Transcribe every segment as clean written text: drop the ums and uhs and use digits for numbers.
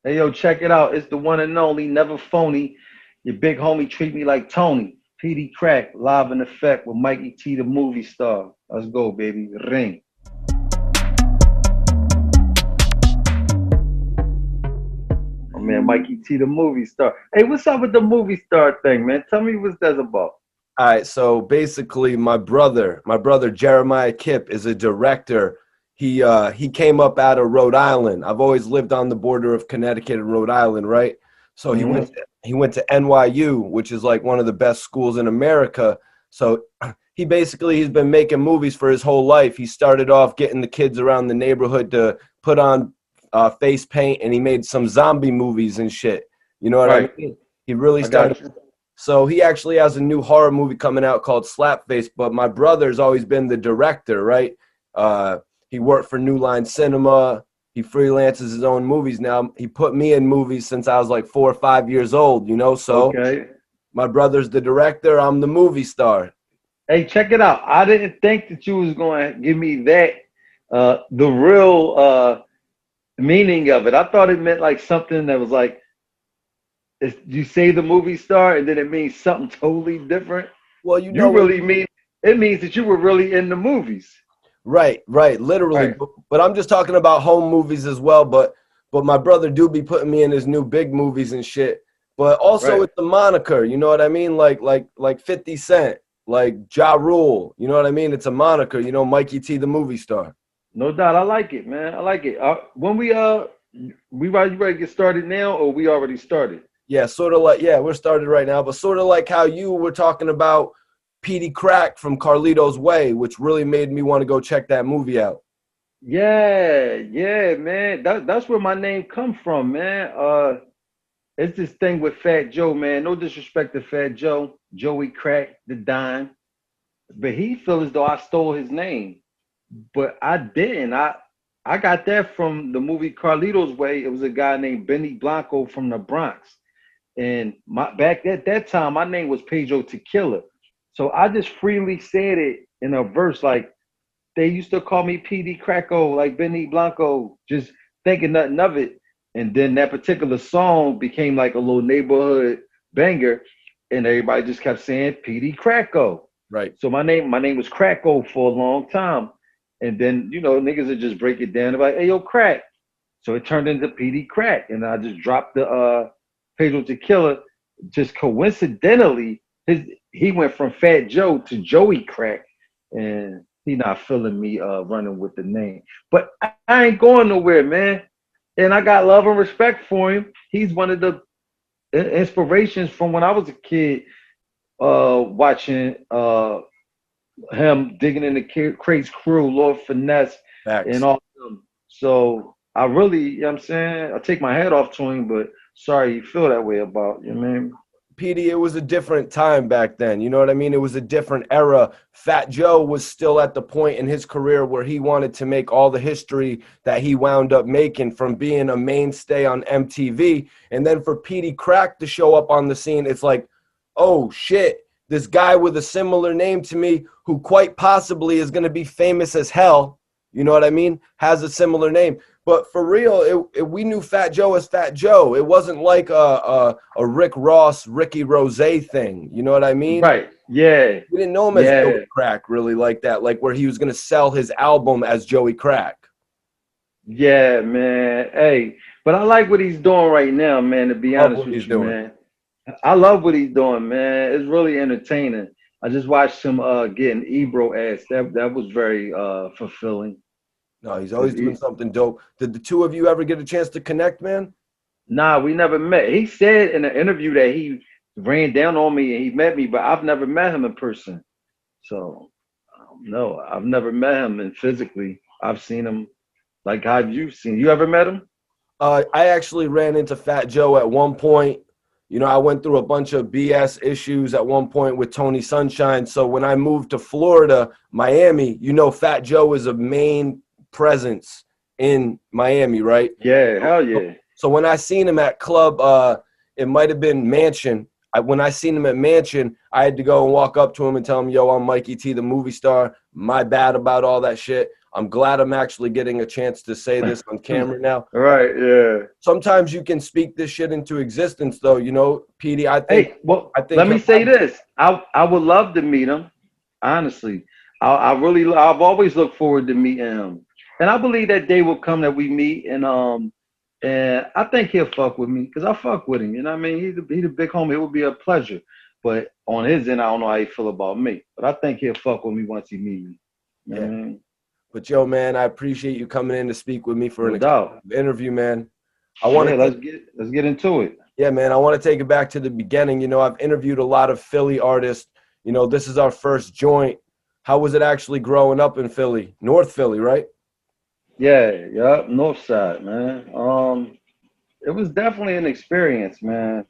Hey, yo, check it out. It's the one and only, never phony. Your big homie treat me like Tony. Peedi Crakk, live in effect with Mikey T, the movie star. Let's go, baby. Ring. Oh, man, Mikey T, the movie star. Hey, what's up with the movie star thing, man? Tell me what's that about. All right, so basically, my brother Jeremiah Kipp is a director. He came up out of Rhode Island. I've always lived on the border of Connecticut and Rhode Island, right? So Mm-hmm. he went to NYU, which is like one of the best schools in America. So he's been making movies for his whole life. He started off getting the kids around the neighborhood to put on face paint, and he made some zombie movies and shit. You know what I Right. mean? He really I started. got you. So he actually has a new horror movie coming out called Slapface, but my brother's always been the director, right? Uh, he worked for New Line Cinema. He freelances his own movies now. He put me in movies since I was like 4 or 5 years old, you know? So Okay. my brother's the director. I'm the movie star. Hey, check it out. I didn't think that you was going to give me that, the real meaning of it. I thought it meant like something that was like, you say the movie star and then it means something totally different. Well, you You know what? really mean it means that you were really in the movies. Right, literally. Right, But I'm just talking about home movies as well. But my brother do be putting me in his new big movies and shit. But also right. it's the moniker, you know what I mean? Like 50 Cent, like Ja Rule, you know what I mean? It's a moniker, you know, Mikey T the movie star. No doubt. I like it, man. I like it. When we ready to get started now, or we already started? Yeah, sort of like we're started right now, but sort of like how you were talking about Peedi Crakk from Carlito's Way, which really made me want to go check that movie out. Yeah, yeah, man. That's where my name come from, man. It's this thing with Fat Joe, man. No disrespect to Fat Joe, Joey Crack, the Dime, but he feel as though I stole his name, but I didn't. I got that from the movie Carlito's Way. It was a guy named Benny Blanco from the Bronx, and my back at that time, my name was Pedro Tequila, so I just freely said it in a verse like they used to call me PD Cracko, like Benny Blanco, just thinking nothing of it. And then that particular song became like a little neighborhood banger, and everybody just kept saying PD Cracko. Right. So my name was Cracko for a long time. And then, niggas would just break it down and be like, hey yo, crack. So it turned into PD Crakk. And I just dropped the Pedro Tequila. Just coincidentally, he went from Fat Joe to Joey Crack. And he not feeling me running with the name. But I ain't going nowhere, man. And I got love and respect for him. He's one of the inspirations from when I was a kid, watching him digging in the Crates crew, Lord Finesse, and Facts. all of them. So I really, what I'm saying, I take my hat off to him, but sorry you feel that way about, you know what I mean? PD, it was a different time back then. You know what I mean? It was a different era. Fat Joe was still at the point in his career where he wanted to make all the history that he wound up making from being a mainstay on MTV. And then for Peedi Crakk to show up on the scene, it's like, oh shit, this guy with a similar name to me who quite possibly is going to be famous as hell. You know what I mean? Has a similar name. But for real, we knew Fat Joe as Fat Joe. It wasn't like a Rick Ross, Ricky Rose thing. You know what I mean? Right. Yeah. We didn't know him as Yeah. Joey Crack really like that, like where he was going to sell his album as Joey Crack. Yeah, man. Hey, but I like what he's doing right now, man, to be Love honest what with he's you, doing. man. I love what he's doing, man. It's really entertaining. I just watched him getting Ebro ass. That was very fulfilling. No, he's Cause always doing something dope. Did the two of you ever get a chance to connect, man? nah, we never met. He said in an interview that he ran down on me and he met me, but I've never met him in person. So no, I've never met him and physically. I've seen him like how you've seen. You ever met him? I actually ran into Fat Joe at one point. You know, I went through a bunch of BS issues at one point with Tony Sunshine. So when I moved to Florida, Miami, you know, Fat Joe is a main presence in Miami, right? Yeah, hell So, yeah. so when I seen him at club, it might have been Mansion. When I seen him at Mansion, I had to go and walk up to him and tell him, yo, I'm Mikey T, the movie star. My bad about all that shit. I'm glad I'm actually getting a chance to say this on camera now. Right, yeah. Sometimes you can speak this shit into existence, though. You know, Peedi. Hey, well, I think let me he'll say have, this. I would love to meet him. Honestly, I've always looked forward to meeting him, and I believe that day will come that we meet, and I think he'll fuck with me because I fuck with him. You know what I mean? He's a big homie. It would be a pleasure. But on his end, I don't know how he feel about me. But I think he'll fuck with me once he meet me. You know yeah. what I mean? But yo, man, I appreciate you coming in to speak with me for No an doubt. interview, man. I want Yeah, to, let's get into it. yeah, man. I want to take it back to the beginning. You know, I've interviewed a lot of Philly artists. You know, this is our first joint. How was it actually growing up in Philly, North Philly, right? Yeah, North Side, man. It was definitely an experience, man.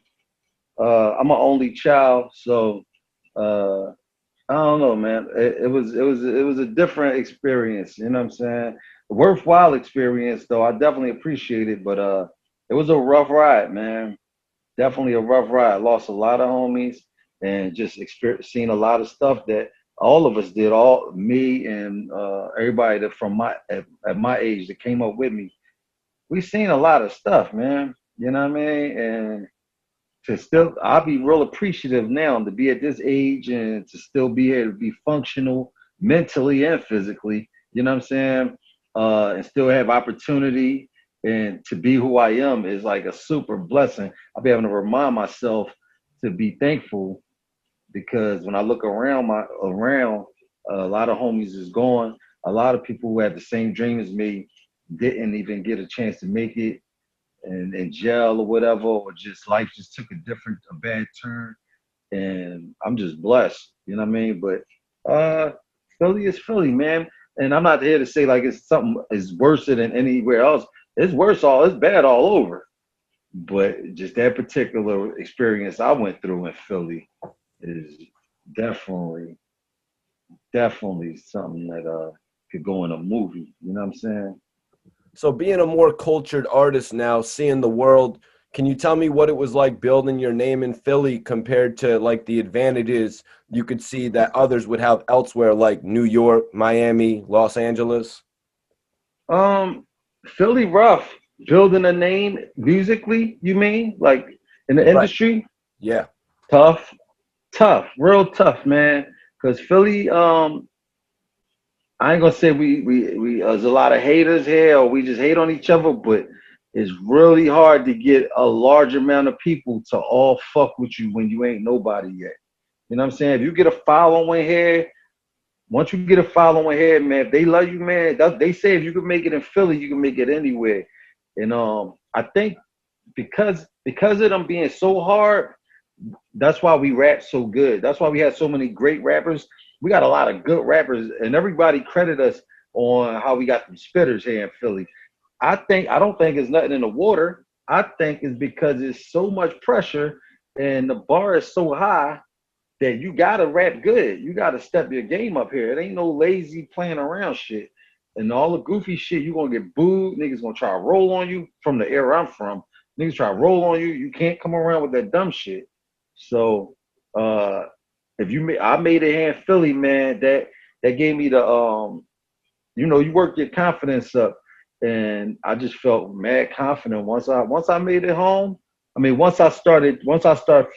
I'm an only child, so uh, I don't know, man. It was a different experience. You know what I'm saying? A worthwhile experience, though. I definitely appreciate it, but it was a rough ride, man. Definitely a rough ride. Lost a lot of homies and just seen a lot of stuff that all of us did. All me and everybody that from at my age that came up with me. We seen a lot of stuff, man. You know what I mean? And to still, I'll be real appreciative now to be at this age and to still be able to be functional mentally and physically. You know what I'm saying? And still have opportunity and to be who I am is like a super blessing. I'll be having to remind myself to be thankful because when I look around, a lot of homies is gone. A lot of people who had the same dream as me didn't even get a chance to make it and in jail or whatever, or just life just took a bad turn. And I'm just blessed, you know what I mean? But Philly is Philly, man. And I'm not here to say like it's something is worse than anywhere else. It's bad all over. But just that particular experience I went through in Philly is definitely, definitely something that could go in a movie. You know what I'm saying? So being a more cultured artist now, seeing the world, can you tell me what it was like building your name in Philly compared to like the advantages you could see that others would have elsewhere, like New York, Miami, Los Angeles? Um, Philly rough. Building a name musically, you mean? Like in the Right. industry? Yeah. Tough, tough, real tough, man. Cause Philly, I ain't gonna say we there's a lot of haters here or we just hate on each other, but it's really hard to get a large amount of people to all fuck with you when you ain't nobody yet. You know what I'm saying? If you get a following here, once you get a following here, man, if they love you, man, they say if you can make it in Philly, you can make it anywhere. And I think because of them being so hard, that's why we rap so good. That's why we had so many great rappers. We got a lot of good rappers, and everybody credit us on how we got some spitters here in Philly. I don't think it's nothing in the water. I think it's because it's so much pressure and the bar is so high that you gotta rap good. You gotta step your game up here. It ain't no lazy playing around shit. And all the goofy shit, you gonna get booed. Niggas gonna try to roll on you from the era I'm from. Niggas try to roll on you. You can't come around with that dumb shit. So if I made it here in Philly, man, that gave me the you work your confidence up. And I just felt mad confident once I made it home. I mean, once I started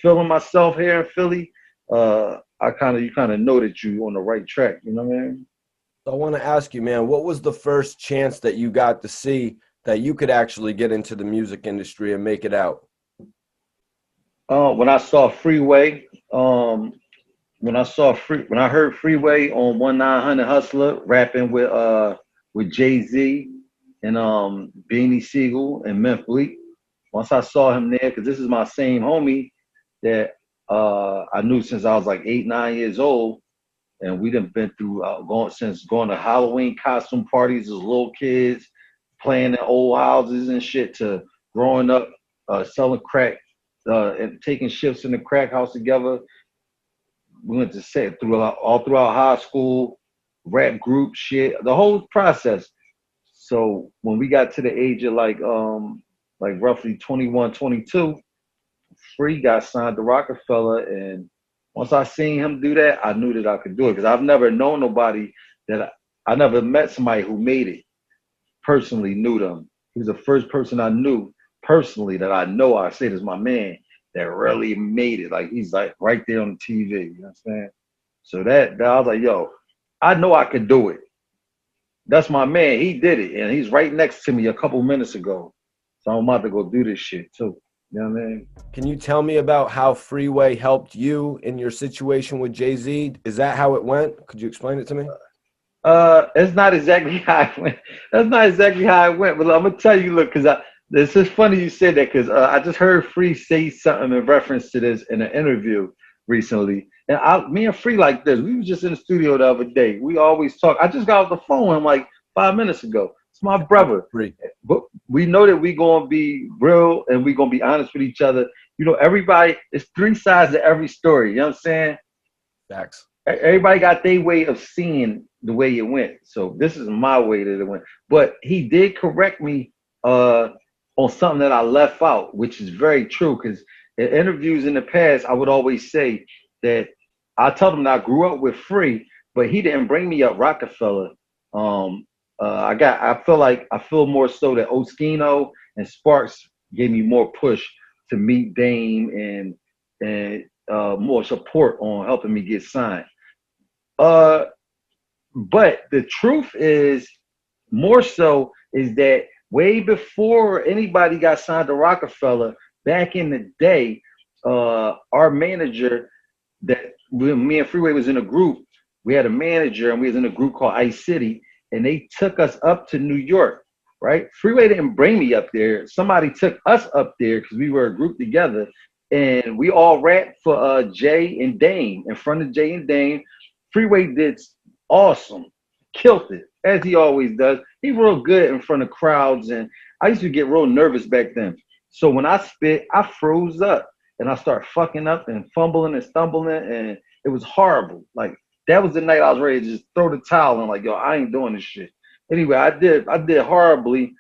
feeling myself here in Philly, you kind of know that you on the right track. You know what I mean? So I want to ask you, man, what was the first chance that you got to see that you could actually get into the music industry and make it out? When I saw Freeway, when I heard Freeway on 1900 Hustler rapping with Jay-Z and Beanie Sigel and Memphis Bleak. Once I saw him there, because this is my same homie that I knew since I was like 8, 9 years old, and we done been through going to Halloween costume parties as little kids, playing in old houses and shit, to growing up selling crack and taking shifts in the crack house together. We went to set all throughout high school, rap group shit, the whole process. So when we got to the age of like roughly 21, 22, Free got signed to Roc-A-Fella, and once I seen him do that, I knew that I could do it because I've never known nobody that I never met somebody who made it. Personally knew them. He was the first person I knew personally that I know. I say this is my man that really made it. Like he's like right there on the TV. You know what I'm saying? So that I was like, yo, I know I could do it. That's my man. He did it, and he's right next to me a couple minutes ago. So I'm about to go do this shit too. You know what I mean? Can you tell me about how Freeway helped you in your situation with Jay-Z? Is that how it went? Could you explain it to me? It's not exactly how it went. That's not exactly how it went. But I'm gonna tell you, look, because this is funny you said that because I just heard Free say something in reference to this in an interview recently, and me and Free like this. We was just in the studio the other day. We always talk. I just got off the phone with him like 5 minutes ago. It's my brother. Free. But we know that we gonna be real and we gonna be honest with each other. You know, everybody. It's three sides to every story. You know what I'm saying? Facts. Everybody got their way of seeing the way it went. So this is my way that it went. But he did correct me on something that I left out, which is very true. Because in interviews in the past, I would always say that I told him that I grew up with Free, but he didn't bring me up Roc-A-Fella. I feel more so that Oskino and Sparks gave me more push to meet Dame and more support on helping me get signed. But the truth is, more so, is that way before anybody got signed to Roc-A-Fella, back in the day, our manager that me and Freeway was in a group, we had a manager and we was in a group called Ice City, and they took us up to New York, right? Freeway didn't bring me up there. Somebody took us up there because we were a group together, and we all rapped for Jay and Dame in front of Jay and Dame. Freeway did awesome, killed it, as he always does. He real good in front of crowds, and I used to get real nervous back then. So when I spit, I froze up, and I started fucking up and fumbling and stumbling, and it was horrible. Like, that was the night I was ready to just throw the towel and like, yo, I ain't doing this shit. Anyway, I did horribly,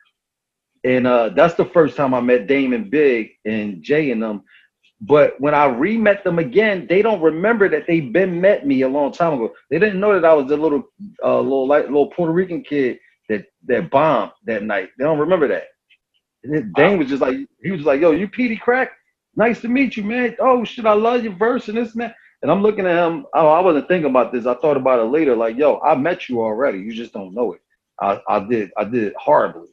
and that's the first time I met Dame and Big and Jay and them. But when I re-met them again, they don't remember that they been met me a long time ago. They didn't know that I was the little Puerto Rican kid that bombed that night. They don't remember that. And Dane was just like, he was like, yo, you Peedi Crakk? Nice to meet you, man. Oh shit, I love your verse and this and that. And I'm looking at him. Oh, I wasn't thinking about this. I thought about it later. Like, yo, I met you already. You just don't know it. I did it horribly.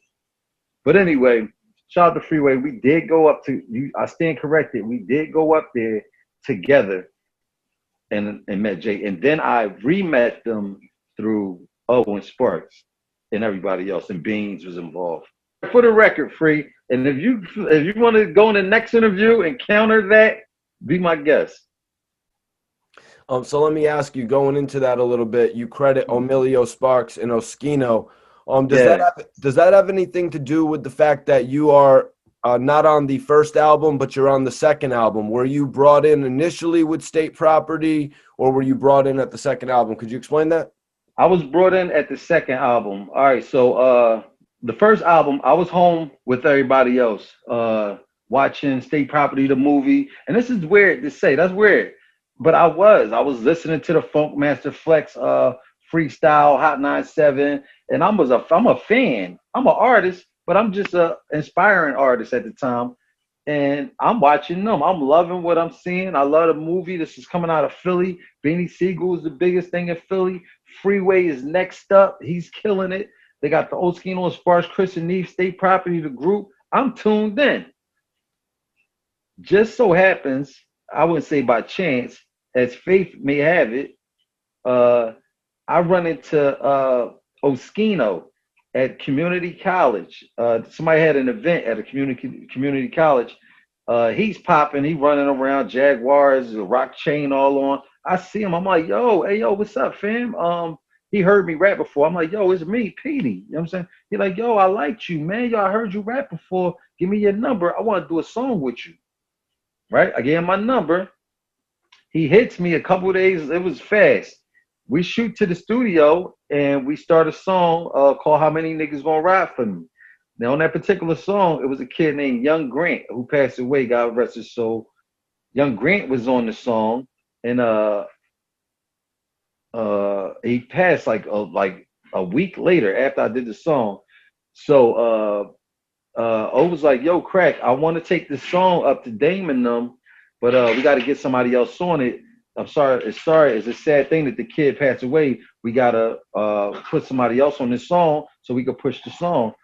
But anyway, shout out to Freeway. We did go up to you. I stand corrected. We did go up there together and met Jay. And then I re-met them through Owen Sparks and everybody else. And Beans was involved. For the record, Free. And if you want to go in the next interview and counter that, be my guest. So let me ask you, going into that a little bit, you credit Emilio Sparks and Oskino. Does that have anything to do with the fact that you are not on the first album, but you're on the second album? Were you brought in initially with State Property, or were you brought in at the second album? Could you explain that? I was brought in at the second album. All right, so the first album, I was home with everybody else, watching State Property, the movie. And this is weird to say. That's weird. But I was listening to the Funk Master Flex freestyle Hot 97, and I'm a fan. I'm an artist, but I'm just a inspiring artist at the time. And I'm watching them. I'm loving what I'm seeing. I love the movie. This is coming out of Philly. Beanie Sigel is the biggest thing in Philly. Freeway is next up. He's killing it. They got the Oskino and Sparks, Chris and Neve, State Property, the group. I'm tuned in. Just so happens, I wouldn't say by chance, as fate may have it, I run into Oskino at community college. Somebody had an event at a community college. He's popping. He running around, Jaguars, a rock chain all on. I see him. I'm like, yo, hey, yo, what's up, fam? He heard me rap before. I'm like, yo, it's me, Peedi. You know what I'm saying? He's like, yo, I liked you, man. Yo, I heard you rap before. Give me your number. I want to do a song with you. Right? I gave him my number. He hits me a couple of days. It was fast. We shoot to the studio and we start a song called How Many Niggas Gonna Ride For Me. Now, on that particular song, it was a kid named Young Grant who passed away, God rest his soul. Young Grant was on the song, and he passed like a week later after I did the song. So O was like, "Yo, Crack, I want to take this song up to Dame and them, but we got to get somebody else on it. I'm sorry, it's a sad thing that the kid passed away. We gotta put somebody else on this song so we could push the song."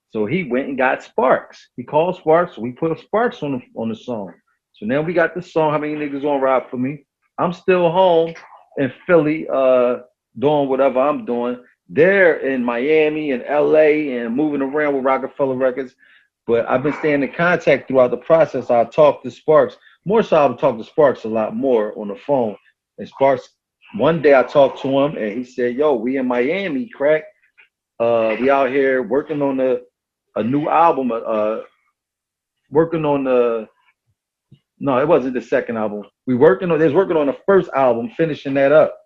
So he went and got Sparks. He called Sparks. So we put Sparks on the song. So now we got the song. How many niggas gonna ride for me? I'm still home in Philly, doing whatever I'm doing. They're in Miami and LA and moving around with Roc-A-Fella Records. But I've been staying in contact throughout the process. I talked to Sparks. More so, I've talked to Sparks a lot more on the phone. And Sparks, one day I talked to him and he said, "Yo, we in Miami, Crack. We out here working on a new album, working on the no, it wasn't the second album. They was working on the first album, finishing that up.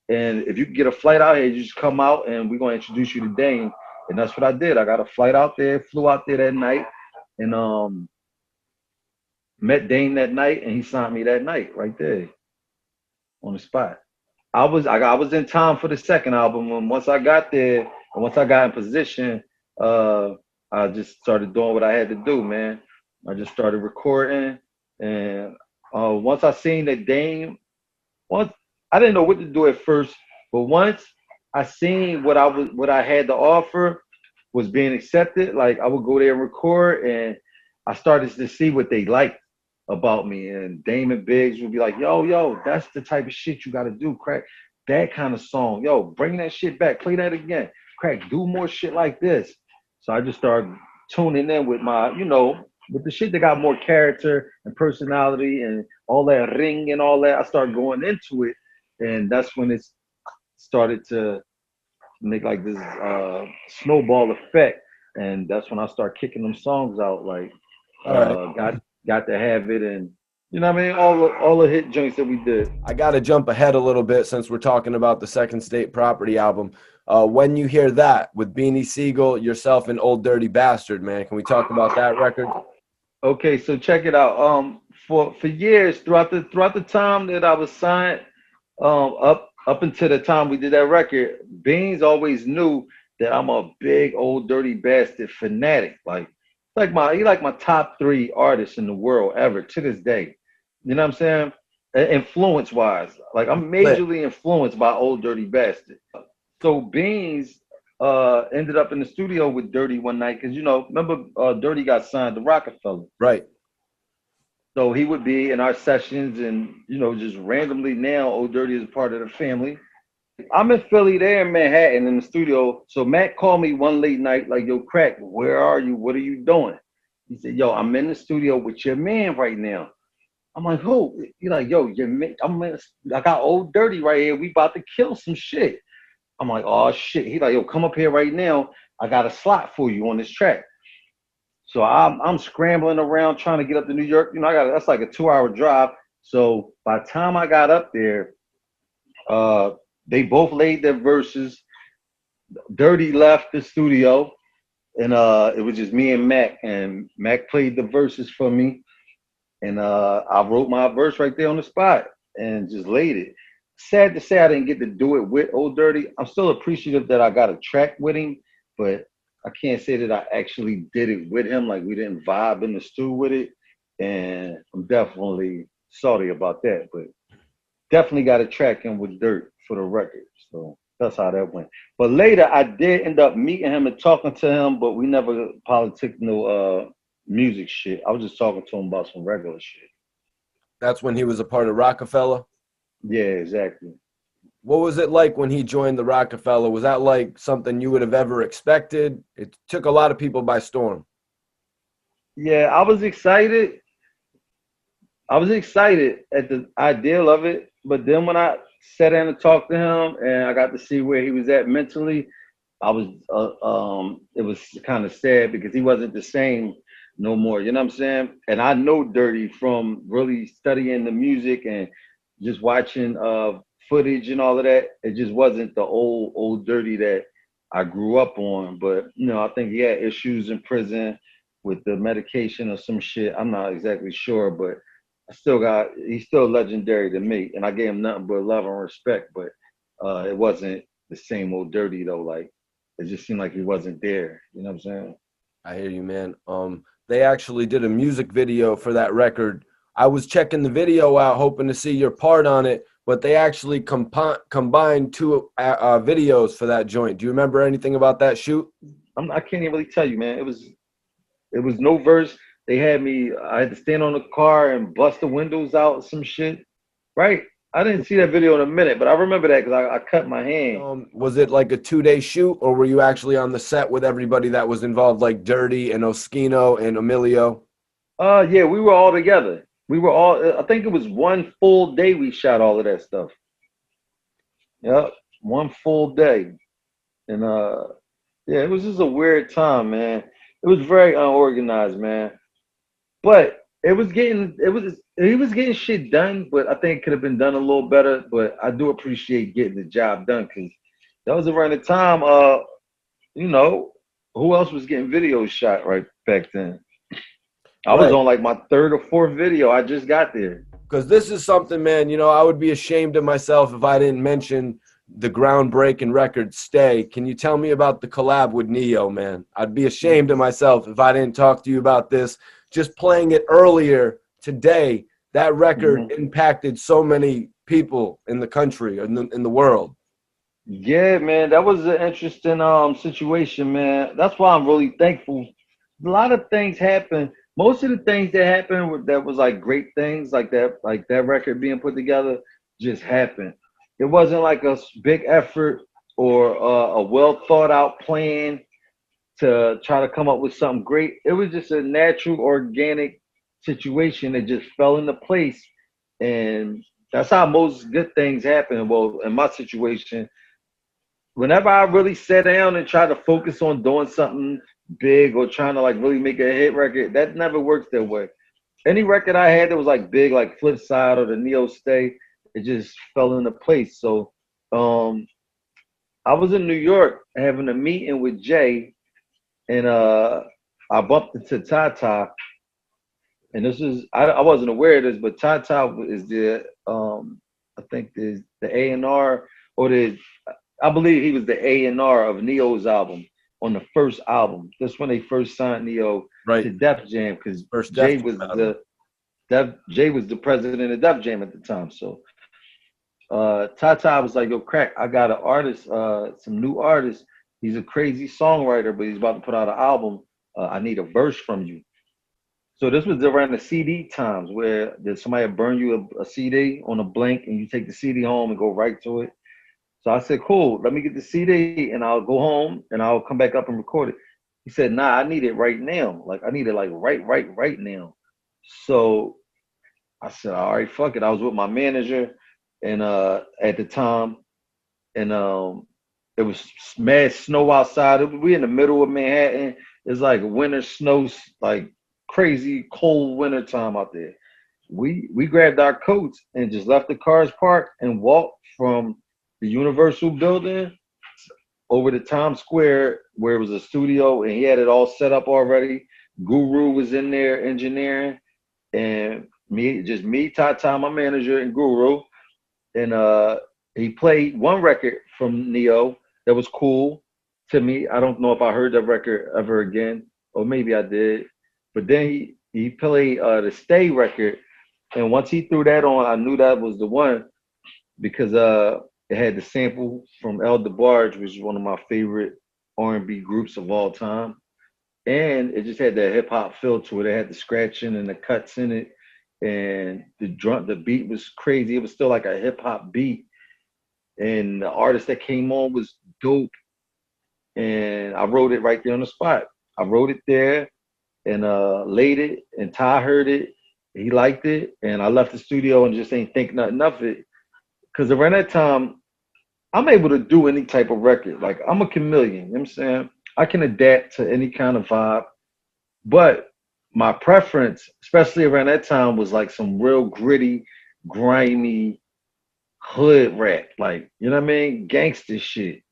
And if you can get a flight out here, you just come out and we're gonna introduce you to Dane." And that's what I did. I got a flight out there, flew out there that night, and met Dane that night, and he signed me that night right there on the spot. I was in time for the second album, and once I got there and once I got in position, uh, I just started doing what I had to do, man. I just started recording, and once I seen that Dame, once I didn't know what to do at first, but once I seen what I had to offer was being accepted, like I would go there and record, and I started to see what they liked about me. And Damon Biggs would be like, yo, that's the type of shit you got to do, Crack. That kind of song. Yo, bring that shit back. Play that again. Crack, do more shit like this. So I just started tuning in with with the shit that got more character and personality and all that ring and all that. I started going into it. And that's when it started to make like this snowball effect. And that's when I start kicking them songs out. Like, got to have it, and you know what I mean, all the hit joints that we did. I got to jump ahead a little bit since we're talking about the Second State Property album. When You Hear That with Beanie Sigel, yourself, and Old Dirty Bastard, man, can we talk about that record? Okay, so check it out. For years throughout the time that I was signed, up until the time we did that record, Beans always knew that I'm a big Old Dirty Bastard fanatic. He like my top 3 artists in the world ever to this day. You know what I'm saying? Influence wise, like I'm majorly influenced by Old Dirty Bastard. So Beans ended up in the studio with Dirty one night because remember Dirty got signed to Roc-A-Fella. Right. So he would be in our sessions, and just randomly now Old Dirty is a part of the family. I'm in Philly, there in Manhattan in the studio. So Matt called me one late night, like, "Yo, Crack, where are you? What are you doing?" He said, "Yo, I'm in the studio with your man right now." I'm like, "Who?" He's like, "Yo, your man, I got Old Dirty right here. We about to kill some shit." I'm like, "Oh shit." He's like, "Yo, come up here right now. I got a slot for you on this track." So I'm scrambling around trying to get up to New York. That's like a 2-hour drive. So by the time I got up there, they both laid their verses. Dirty left the studio, and it was just me and Mac. And Mac played the verses for me, and I wrote my verse right there on the spot and just laid it. Sad to say I didn't get to do it with Old Dirty. I'm still appreciative that I got a track with him, but I can't say that I actually did it with him. Like, we didn't vibe in the stew with it, and I'm definitely sorry about that. But definitely got a track in with Dirt for the record. So that's how that went. But later, I did end up meeting him and talking to him, but we never politicked no music shit. I was just talking to him about some regular shit. That's when he was a part of Roc-A-Fella? Yeah, exactly. What was it like when he joined the Roc-A-Fella? Was that like something you would have ever expected? It took a lot of people by storm. Yeah, I was excited. I was excited at the ideal of it, but then when I sat down and talked to him and I got to see where he was at mentally, it was kind of sad because he wasn't the same no more. You know what I'm saying? And I know Dirty from really studying the music and just watching footage and all of that. It just wasn't the old Dirty that I grew up on. But I think he had issues in prison with the medication or some shit. I'm not exactly sure, but he's still legendary to me, and I gave him nothing but love and respect. But it wasn't the same old dirty though. Like it just seemed like he wasn't there. You know what I'm saying? I hear you, man. They actually did a music video for that record. I was checking the video out, hoping to see your part on it, but they actually combined two videos for that joint. Do you remember anything about that shoot? I can't even really tell you, man. It was no verse. They had me. I had to stand on the car and bust the windows out, some shit. Right? I didn't see that video in a minute, but I remember that because I cut my hand. Was it like a 2-day shoot, or were you actually on the set with everybody that was involved, like Dirty and Oskino and Emilio? Yeah, we were all together. We were all. I think it was one full day we shot all of that stuff. Yep, one full day, and yeah, it was just a weird time, man. It was very unorganized, man. But he was getting shit done, but I think it could have been done a little better. But I do appreciate getting the job done because that was around the time you know, who else was getting videos shot right back then? I was Right. on like my third or fourth video. I just got there. Because this is something, man, I would be ashamed of myself if I didn't mention the groundbreaking record, Stay. Can you tell me about the collab with Neo, man? I'd be ashamed of myself if I didn't talk to you about this. Just playing it earlier today, that record impacted so many people in the country, in the world. Yeah, man, that was an interesting situation, man. That's why I'm really thankful. A lot of things happen. Most of the things that happened that was like great things, like that record being put together, just happened. It wasn't like a big effort or a well thought out plan to try to come up with something great. It was just a natural, organic situation that just fell into place, and that's how most good things happen. Well, in my situation, whenever I really sat down and tried to focus on doing something big or trying to like really make a hit record, that never works that way. Any record I had that was like big, like Flip Side or the Neo Stay, it just fell into place. So um I was in New York having a meeting with Jay, and I bumped into Tata, and this is I wasn't aware of this, but Tata is the I think the A&R, or the I believe he was the A&R of Neo's album on the first album. That's when they first signed Neo Right. to Def Jam, because First Jay Def was Jam the Jay was the president of Def Jam at the time. So Tata was like, "Yo, Crack, I got an artist, some new artist. He's a crazy songwriter, but he's about to put out an album. I need a verse from you." So this was around the CD times where somebody burn you a CD on a blank, and you take the CD home and go right to it. So I said, "Cool, let me get the CD and I'll go home and I'll come back up and record it." He said, "Nah, I need it right now. Like I need it like right now." So I said, "All right, fuck it." I was with my manager, and at the time, and it was mad snow outside. We in the middle of Manhattan. It's like winter snow, like crazy cold winter time out there. We grabbed our coats and just left the cars parked and walked from the Universal building over to Times Square, where it was a studio, and he had it all set up already. Guru was in there engineering, and me, Tata, my manager, and Guru. And he played one record from Neo that was cool to me. I don't know if I heard that record ever again, or maybe I did. But then he played the Stay record, and once he threw that on, I knew that was the one, because it had the sample from El DeBarge, which is one of my favorite R&B groups of all time, and it just had that hip hop feel to it. It had the scratching and the cuts in it, and the beat was crazy. It was still like a hip hop beat, and the artist that came on was dope. And I wrote it right there on the spot. I wrote it there and laid it, and Ty heard it. He liked it, and I left the studio and just ain't think nothing of it. Because around that time, I'm able to do any type of record. Like I'm a chameleon, you know what I'm saying? I can adapt to any kind of vibe. But my preference, especially around that time, was like some real gritty, grimy hood rap. Like, you know what I mean? Gangster shit.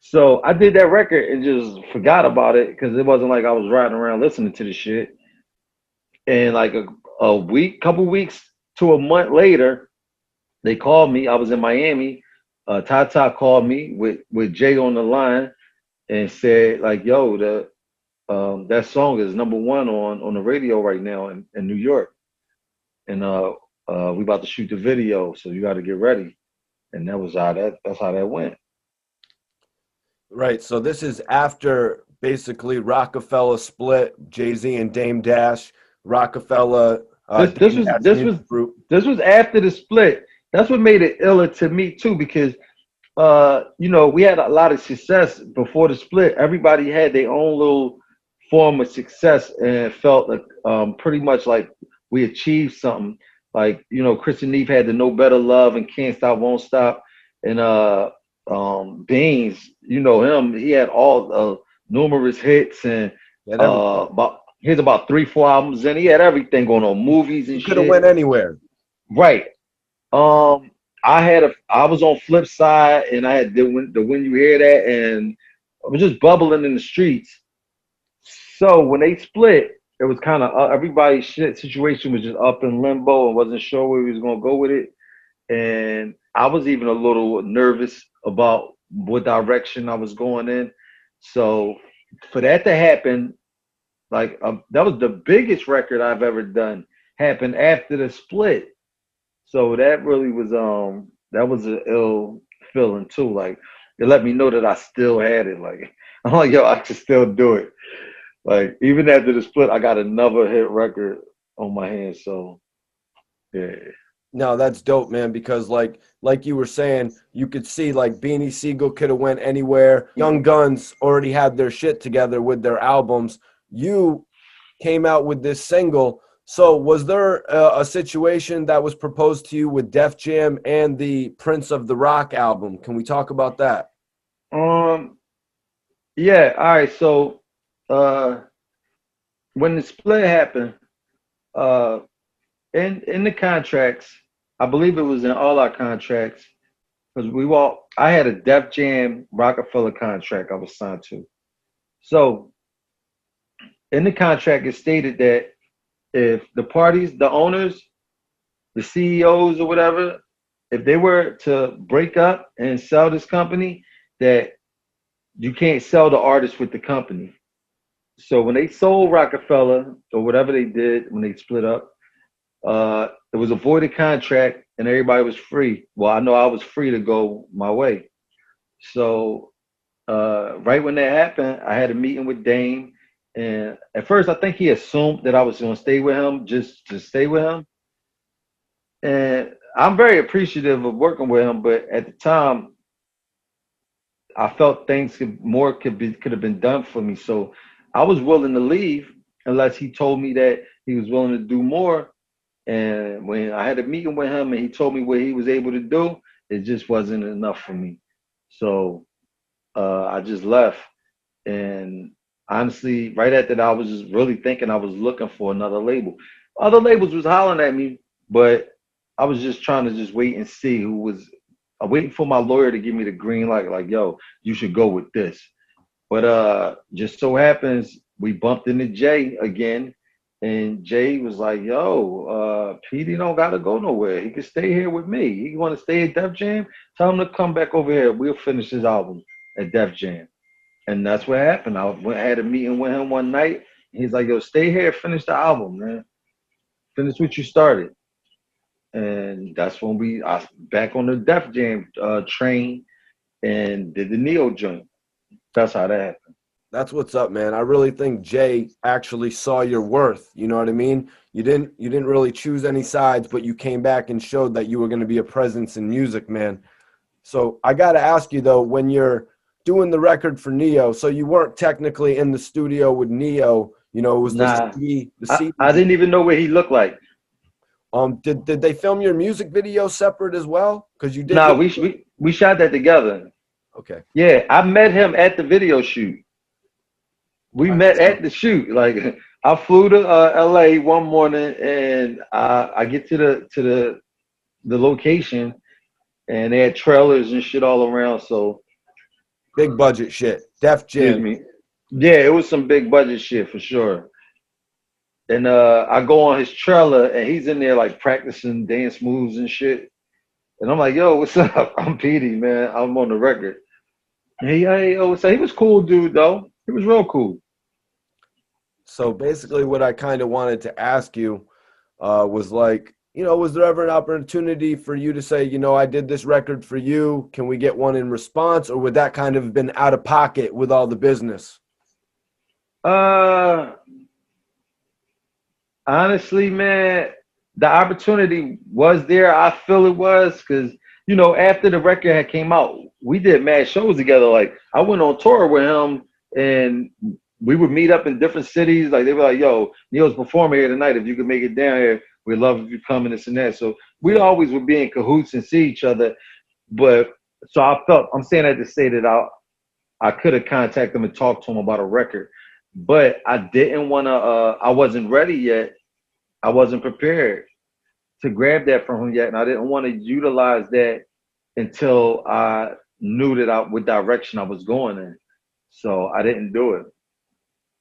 So I did that record and just forgot about it because it wasn't like I was riding around listening to the shit. And like a week, couple weeks to a month later, they called me. I was in Miami, Tata called me with Jay on the line and said like, "Yo, that song is #1 on the radio right now in New York, and we about to shoot the video, so you got to get ready." And that's how that went. Right. So this is after basically Roc-A-Fella split, Jay-Z and Dame Dash, Roc-A-Fella, This this Dame was Dash this was Music Group. this was after the split. That's what made it iller to me too, because we had a lot of success before the split. Everybody had their own little form of success and felt like pretty much like we achieved something. Like, Chris and Neve had the No Better Love and Can't Stop, Won't Stop. And Beans, you know him, he had all numerous hits and He had everything. about 3-4 albums and he had everything going on, movies and He could have shit. went anywhere. Right. Um, I was on flip side, and I had the When You Hear That, and I was just bubbling in the streets. So when they split, it was kind of everybody's shit situation was just up in limbo and wasn't sure where he was gonna go with it. And I was even a little nervous about what direction I was going in. So for that to happen, like that was the biggest record I've ever done. Happened after the split. So that really was that was an ill feeling too. Like it let me know that I still had it. Like I'm like, yo, I can still do it. Like even after the split, I got another hit record on my hands. So yeah. No, that's dope, man, because like you were saying, you could see like Beanie Sigel could have went anywhere. Young Guns already had their shit together with their albums. You came out with this single. So was there a situation that was proposed to you with Def Jam and the Prince of the Rock album? Can we talk about that? Um yeah, all right. So uh when the split happened, uh in the contracts, I believe it was in all our contracts, because I had a Def Jam Roc-A-Fella contract I was signed to. So in the contract, it stated that if the parties, the owners, the CEOs or whatever, if they were to break up and sell this company, that you can't sell the artist with the company. So when they sold Roc-A-Fella or whatever they did when they split up, it was a voided contract and everybody was free. Well, I know I was free to go my way. So right when that happened, I had a meeting with Dame. And at first, I think he assumed that I was going to stay with him, just to stay with him. And I'm very appreciative of working with him, but at the time, I felt things could have been done for me. So I was willing to leave unless he told me that he was willing to do more. And when I had a meeting with him and he told me what he was able to do, it just wasn't enough for me. So I just left. And honestly, right after that, I was just really thinking I was looking for another label. Other labels was hollering at me, but I was just trying to just wait and see who was waiting for my lawyer to give me the green light, like, yo, you should go with this. But just so happens we bumped into Jay again, and Jay was like, "Yo, Peedi don't gotta go nowhere. He can stay here with me. He want to stay at Def Jam. Tell him to come back over here. We'll finish his album at Def Jam." And that's what happened. Had a meeting with him one night. He's like, "Yo, stay here, finish the album, man. Finish what you started." And that's when I back on the Def Jam train and did the Neo joint. That's how that happened. That's what's up, man. I really think Jay actually saw your worth. You know what I mean? You didn't really choose any sides, but you came back and showed that you were going to be a presence in music, man. So I got to ask you though, when you're doing the record for Neo, so you weren't technically in the studio with Neo, it was Nah, the I, CD. I didn't even know what he looked like. Did they film your music video separate as well? Because you did. Nah, we shot that together. Okay. Yeah, I met him at the video shoot. We All met right, at the shoot. Like I flew to LA one morning and I get to the location and they had trailers and shit all around. So big budget shit. Def excuse Jam. me. Yeah, it was some big budget shit for sure. And I go on his trailer and he's in there like practicing dance moves and shit. And I'm like, yo, what's up? I'm Peedi, man. I'm on the record. And he was cool, dude, though. He was real cool. So basically, what I kind of wanted to ask you was like, was there ever an opportunity for you to say, I did this record for you. Can we get one in response? Or would that kind of have been out of pocket with all the business? Uh, Honestly, man, the opportunity was there. I feel it was because after the record had came out, we did mad shows together. Like I went on tour with him, and we would meet up in different cities. Like they were like, "Yo, Neil's performing here tonight. If you could make it down here, we'd love if you come and this and that." So we Yeah. always would be in cahoots and see each other. But so I'm saying that to say that I could have contacted him and talked to him about a record, but I didn't want to. I wasn't ready yet. I wasn't prepared to grab that from him yet, and I didn't want to utilize that until I knew that what direction I was going in. So I didn't do it.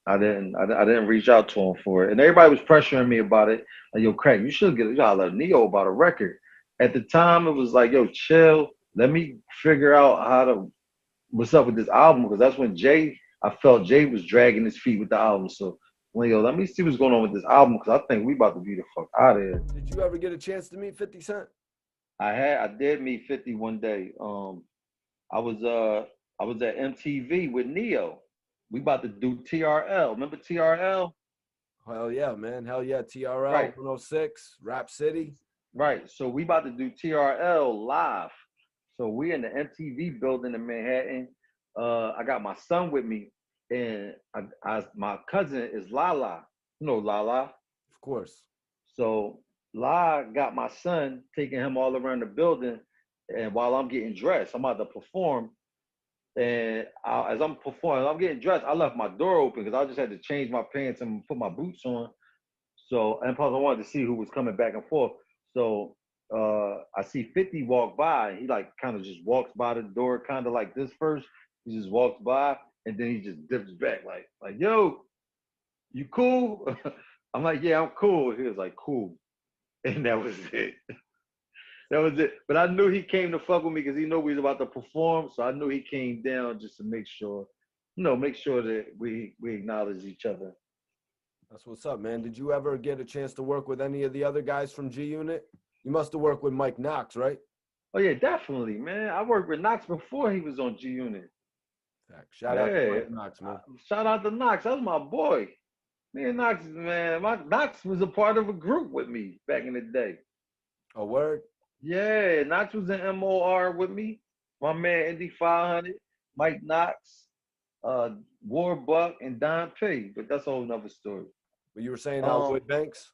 I didn't reach out to him for it, and everybody was pressuring me about it. Like, yo, Craig, you gotta let Neo about a record. At the time, it was like, yo, chill. Let me figure out what's up with this album because that's when I felt Jay was dragging his feet with the album. So, well, yo, let me see what's going on with this album because I think we about to be the fuck out of here. Did you ever get a chance to meet 50 Cent? I did meet 50 one day. I was I was at MTV with Neo. We about to do TRL. Remember TRL? Hell yeah, man. Hell yeah. TRL Right, 106, Rap City. right. So we about to do TRL live. So we in the MTV building in Manhattan. I got my son with me, and my cousin is Lala. You know Lala. Of course. So La got my son taking him all around the building, and while I'm getting dressed, I'm about to perform. And as I'm performing, I'm getting dressed. I left my door open because I just had to change my pants and put my boots on. So, and plus, I wanted to see who was coming back and forth. So, I see 50 walk by. He like kind of just walks by the door, kind of like this first. He just walks by, and then he just dips back, like, yo, you cool? I'm like, yeah, I'm cool. He was like, cool, and that was it. That was it. But I knew he came to fuck with me because he knew we was about to perform. So I knew he came down just to make sure, make sure that we acknowledge each other. That's what's up, man. Did you ever get a chance to work with any of the other guys from G Unit? You must have worked with Mike Knox, right? Oh yeah, definitely, man. I worked with Knox before he was on G Unit. Shout out to Yeah. Mike Knox, man. Shout out to Knox. That's my boy. Me and Knox, man. Knox was a part of a group with me back in the day. A word? Yeah, Knox was in MOR with me. My man Indy 500, Mike Knox, uh, Warbuck, and Don P. But that's a whole nother story. But you were saying how Um, Lloyd Banks?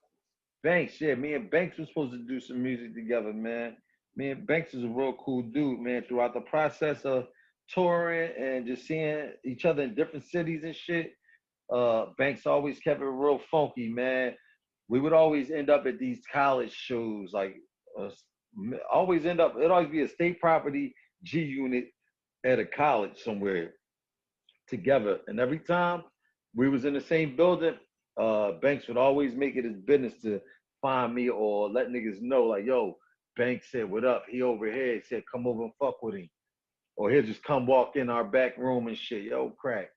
Banks, yeah, me and Banks were supposed to do some music together, man. Me and Banks is a real cool dude, man. Throughout the process of touring and just seeing each other in different cities and shit, Banks always kept it real funky, man. We would always end up at these college shows, like uh, always end up. It'd always be a state property G unit at a college somewhere together, and every time we was in the same building, Banks would always make it his business to find me or let niggas know, like, yo, Banks said, what up? He over here. He said, come over and fuck with him. Or he'll just come walk in our back room and shit. Yo, crack.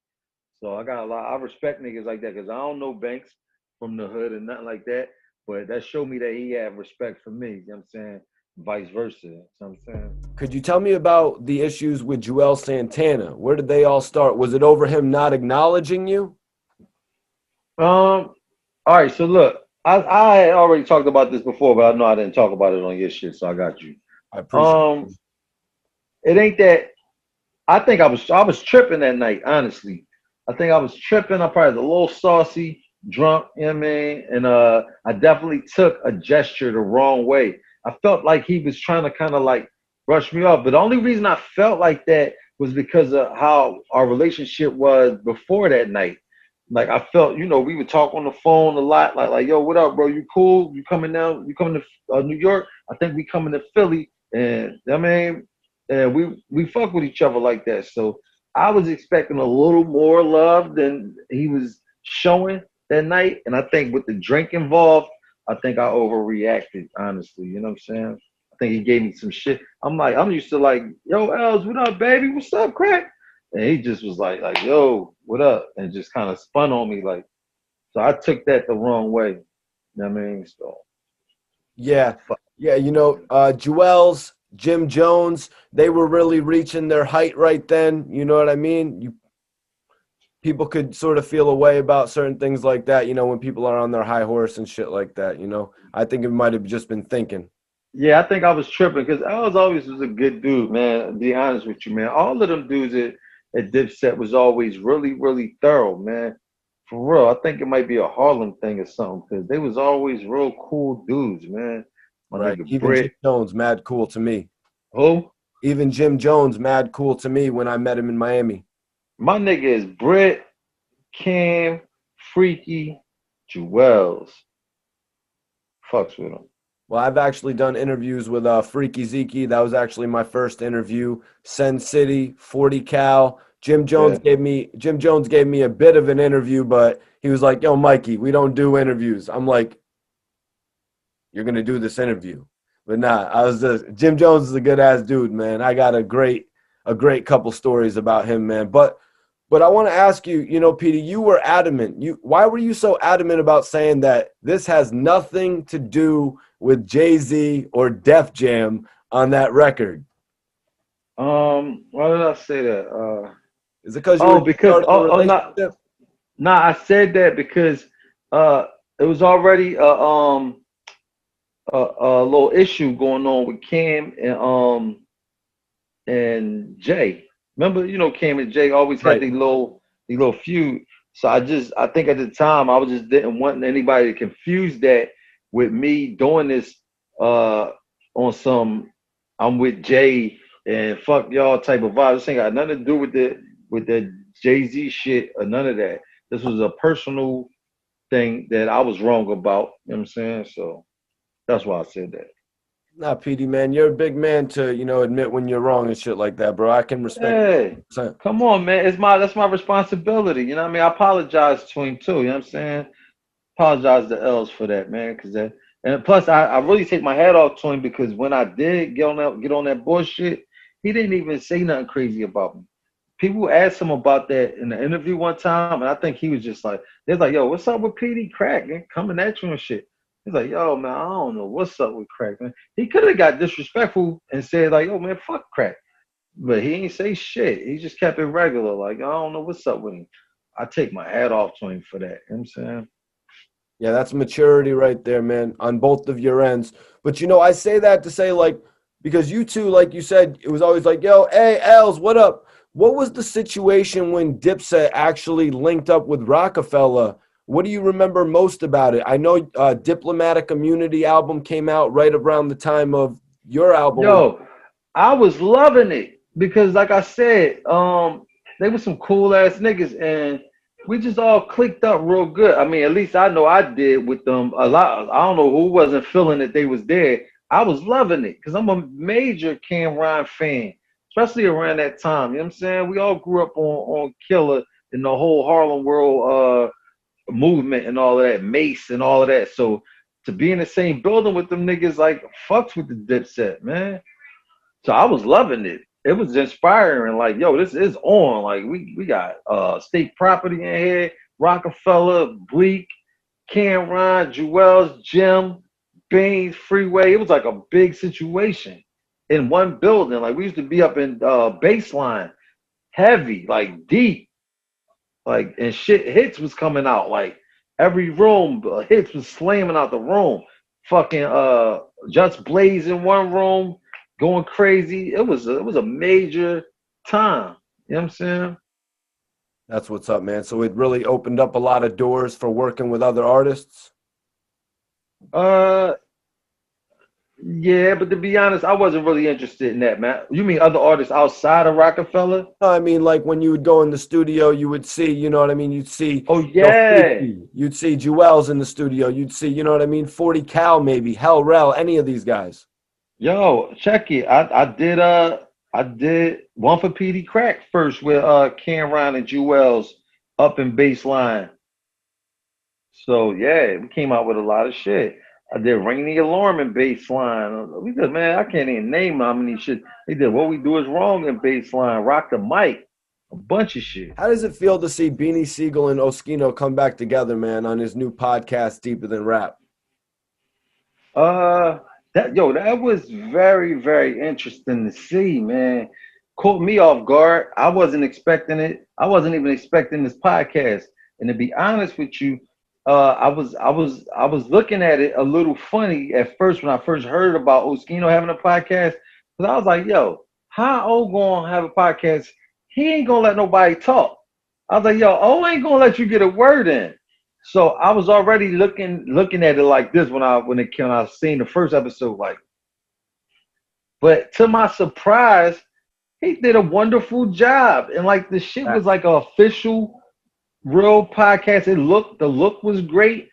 So I got a lot. I respect niggas like that because I don't know Banks from the hood and nothing like that. But that showed me that he had respect for me. You know what I'm saying? Vice versa. You know what I'm saying? Could you tell me about the issues with Juelz Santana? Where did they all start? Was it over him not acknowledging you? All right. So look, I had already talked about this before, but I know I didn't talk about it on your shit, so I got you. I appreciate Um, it ain't that. I was tripping that night. Honestly, I think I was tripping. I probably was a little saucy, drunk. You know what I mean? And I definitely took a gesture the wrong way. I felt like he was trying to kind of like brush me off. But the only reason I felt like that was because of how our relationship was before that night. Like I felt, we would talk on the phone a lot. Like, yo, what up, bro? You cool? You coming down? You coming to New York? I think we coming to Philly. And I mean, and we fuck with each other like that. So I was expecting a little more love than he was showing that night. And I think with the drink involved, I think I overreacted, honestly. You know what I'm saying? I think he gave me some shit. I'm used to like, yo, Els, what up, baby? What's up, Crack? And he just was like, yo, what up? And just kind of spun on me like, so I took that the wrong way. You know what I mean? So Yeah, yeah. Juelz, Jim Jones, they were really reaching their height right then. You know what I mean? People could sort of feel a way about certain things like that. When people are on their high horse and shit like that. I think it might have just been thinking. yeah, I think I was tripping because I was a good dude, man. To be honest with you, man. All of them dudes at Dipset was always really, really thorough, man. For real. I think it might be a Harlem thing or something because they was always real cool dudes, man. My Right. nigga Even Jim Britt. Jones, mad cool to me. Who? Even Jim Jones, mad cool to me when I met him in Miami. My nigga is Britt, Cam, Freaky, Juelz. Fucks with him. Well, I've actually done interviews with Freaky Zeke. That was actually my first interview. Sen City, 40 Cal. Jim Jones Yeah. gave me a bit of an interview, but he was like, "Yo, Mikey, we don't do interviews." I'm like, "You're gonna do this interview?" But nah, Jim Jones is a good ass dude, man. I got a great couple stories about him, man. But I want to ask you, Petey, you were adamant. Why were you so adamant about saying that this has nothing to do with Jay-Z or Def Jam on that record? Why did I say that? Is it because you were Oh, just because starting a not relationship? nah, I said that because uh it was already a little issue going on with Cam and Jay. Remember, Cam and Jay always had Right. the little feud. So I think at the time I was just didn't want anybody to confuse that with me doing this on some I'm with Jay and fuck y'all type of vibe. This ain't got nothing to do with the Jay-Z shit or none of that. This was a personal thing that I was wrong about. You know what I'm saying? So that's why I said that. Nah, Petey, man, you're a big man to, admit when you're wrong and shit like that, bro. I can respect Hey, it. come on, man. That's my responsibility. You know what I mean? I apologize to him too. You know what I'm saying? Apologize to Els for that, man. Cause that and plus I really take my hat off to him because when I did get on that bullshit, he didn't even say nothing crazy about me. People asked him about that in the interview one time, and I think he was just like, they're like, yo, what's up with Peedi Crakk, man? Coming at you and shit. He's like, yo, man, I don't know what's up with Crack, man. He could have got disrespectful and said, like, yo, man, fuck Crack. But he ain't say shit. He just kept it regular. Like, I don't know what's up with him. I take my hat off to him for that. You know what I'm saying? Yeah, that's maturity right there, man, on both of your ends. But I say that to say, like, because you two, like you said, it was always like, yo, hey, Els, what up? What was the situation when Dipset actually linked up with Roc-A-Fella? What do you remember most about it? I know Diplomatic Immunity album came out right around the time of your album. Yo, I was loving it because, like I said, they were some cool ass niggas, and we just all clicked up real good. I mean, at least I know I did with them a lot. I don't know who wasn't feeling that they was there. I was loving it because I'm a major Cameron fan, especially around that time. You know what I'm saying? We all grew up on Killer and the whole Harlem World movement and all of that, Mace and all of that. So to be in the same building with them niggas, like, fucks with the Dipset, man. So I was loving it. It was inspiring. Like, yo, this is on. Like, we got state property in here, Roc-A-Fella, Bleak, Cameron, Juelz, Jim, Baines, Freeway. It was like a big situation in one building. Like, we used to be up in baseline, heavy, like deep, like, and shit hits was coming out. Like every room, hits was slamming out the room. Fucking Just Blaze in one room, going crazy. It was a major time. You know what I'm saying? That's what's up, man. So it really opened up a lot of doors for working with other artists. Uh, yeah, but to be honest, I wasn't really interested in that, man. You mean other artists outside of Roc-A-Fella? No, I mean, like when you would go in the studio, you would see, you know what I mean? You'd see, Oh yeah. Freaky, you'd see Juelz in the studio, you'd see, you know what I mean? 40 Cal, maybe, Hell Rel, any of these guys. Yo, check it. I did one for Peedi Crakk first with Cameron and Juelz up in baseline. So yeah, we came out with a lot of shit. I did Ring the Alarm in baseline. We did, man, I can't even name how many shit. They did What We Do Is Wrong in baseline, Rock the Mic, a bunch of shit. How does it feel to see Beanie Sigel and Oskino come back together, man, on his new podcast, Deeper Than Rap? Uh, that was very, very interesting to see, man. Caught me off guard. I wasn't expecting it. I wasn't even expecting this podcast. And to be honest with you, I was looking at it a little funny at first when I first heard about Oskino having a podcast. Because I was like, yo, how O gonna have a podcast? He ain't gonna let nobody talk. I was like, yo, O ain't gonna let you get a word in. So I was already looking at it like this when I seen the first episode, like, but to my surprise, he did a wonderful job. And like the shit was like an official real podcast. The look was great.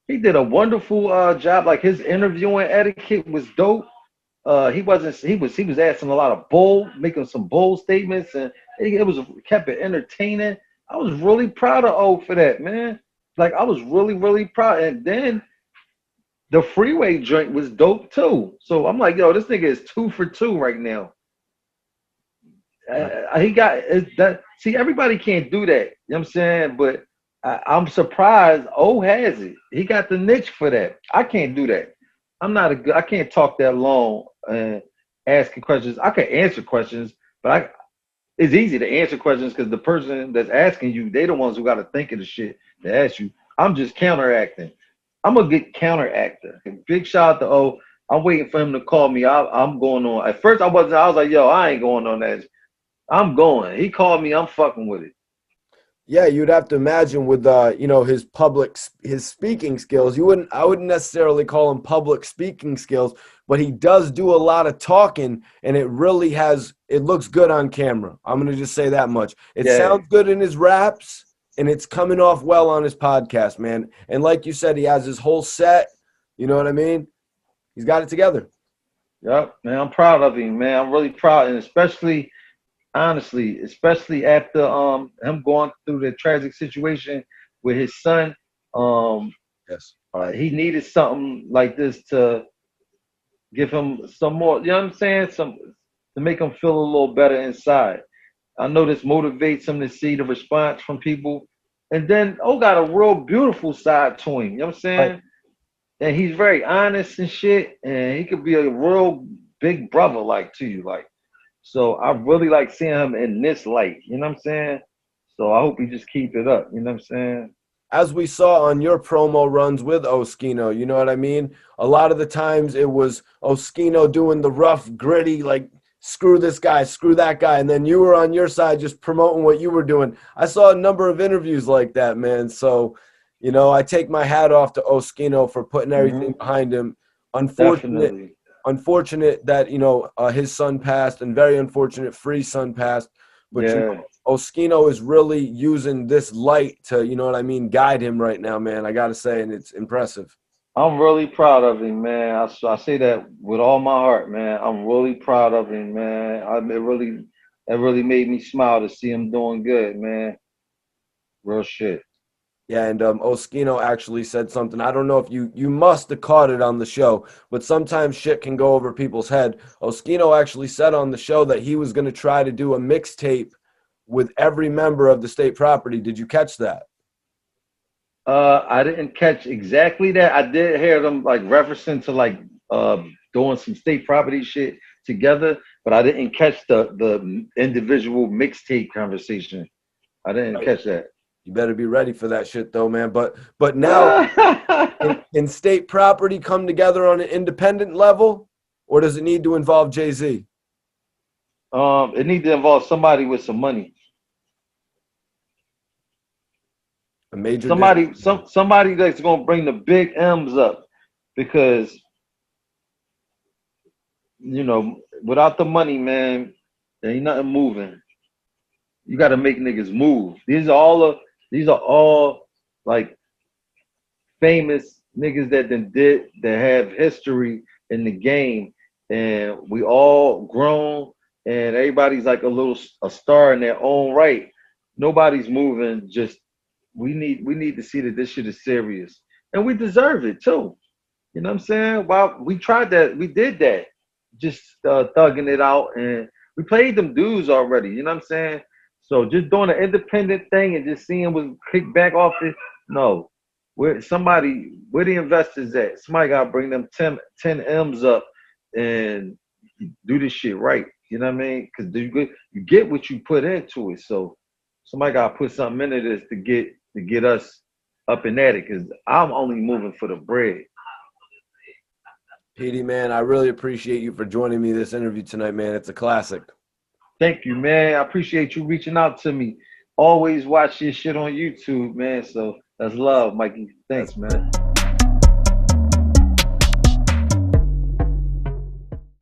He did a wonderful job. Like his interviewing etiquette was dope. He was asking a lot of making some bold statements, and it kept it entertaining. I was really proud of O for that, man. Like I was really, really proud. And then the freeway joint was dope too. So I'm like, yo, this nigga is 2 for 2 right now. He got that. See, everybody can't do that. You know what I'm saying? But I'm surprised O has it. He got the niche for that. I can't do that. I can't talk that long and asking questions. I can answer questions, but it's easy to answer questions because the person that's asking you, they the ones who got to think of the shit to ask you. I'm just counteracting. I'm a good counteractor. Big shout out to O. I'm waiting for him to call me. I'm going on. At first, I wasn't. I was like, yo, I ain't going on that. I'm going. He called me. I'm fucking with it. Yeah, you'd have to imagine with his speaking skills. I wouldn't necessarily call him public speaking skills, but he does do a lot of talking, and it looks good on camera. I'm gonna just say that much. It sounds good in his raps, and it's coming off well on his podcast, man. And like you said, he has his whole set. You know what I mean? He's got it together. Yep, man. I'm proud of him, man. I'm really proud, and especially after him going through the tragic situation with his son. Yes. He needed something like this to give him some more, you know what I'm saying? To make him feel a little better inside. I know this motivates him to see the response from people. And then got a real beautiful side to him, you know what I'm saying? Right. And he's very honest and shit, and he could be a real big brother like to you, like. So I really like seeing him in this light, you know what I'm saying? So I hope he just keep it up, you know what I'm saying? As we saw on your promo runs with Oskino, you know what I mean? A lot of the times it was Oskino doing the rough, gritty, like, screw this guy, screw that guy, and then you were on your side just promoting what you were doing. I saw a number of interviews like that, man. So, I take my hat off to Oskino for putting everything behind him. Unfortunate that, his son passed, and very unfortunate Free's son passed. But Oskino is really using this light to, you know what I mean, guide him right now, man. I got to say, and it's impressive. I'm really proud of him, man. I say that with all my heart, man. I'm really proud of him, man. It really made me smile to see him doing good, man. Real shit. Yeah, and Oskino actually said something. I don't know if you must have caught it on the show, but sometimes shit can go over people's head. Oskino actually said on the show that he was going to try to do a mixtape with every member of the state property. Did you catch that? I didn't catch exactly that. I did hear them like referencing to like doing some state property shit together, but I didn't catch the individual mixtape conversation. I didn't catch that. You better be ready for that shit though, man. But now can state property come together on an independent level, or does it need to involve Jay-Z? It needs to involve somebody with some money. A major somebody that's gonna bring the big M's up, because without the money, man, there ain't nothing moving. You got to make niggas move. These are all like famous niggas that have history in the game, and we all grown, and everybody's like a star in their own right. Nobody's moving. Just we need to see that this shit is serious, and we deserve it too. You know what I'm saying? Well, we tried that. We did that. Just thugging it out. And we played them dudes already. You know what I'm saying? So just doing an independent thing and just seeing what kick back off it. No. Where the investors at? Somebody got to bring them 10 M's up and do this shit right. You know what I mean? Because you get what you put into it. So somebody got to put something into this to get us up and at it. Because I'm only moving for the bread. Peedi, man, I really appreciate you for joining me this interview tonight, man. It's a classic. Thank you, man. I appreciate you reaching out to me. Always watch your shit on YouTube, man. So that's love, Mikey. Thanks, man.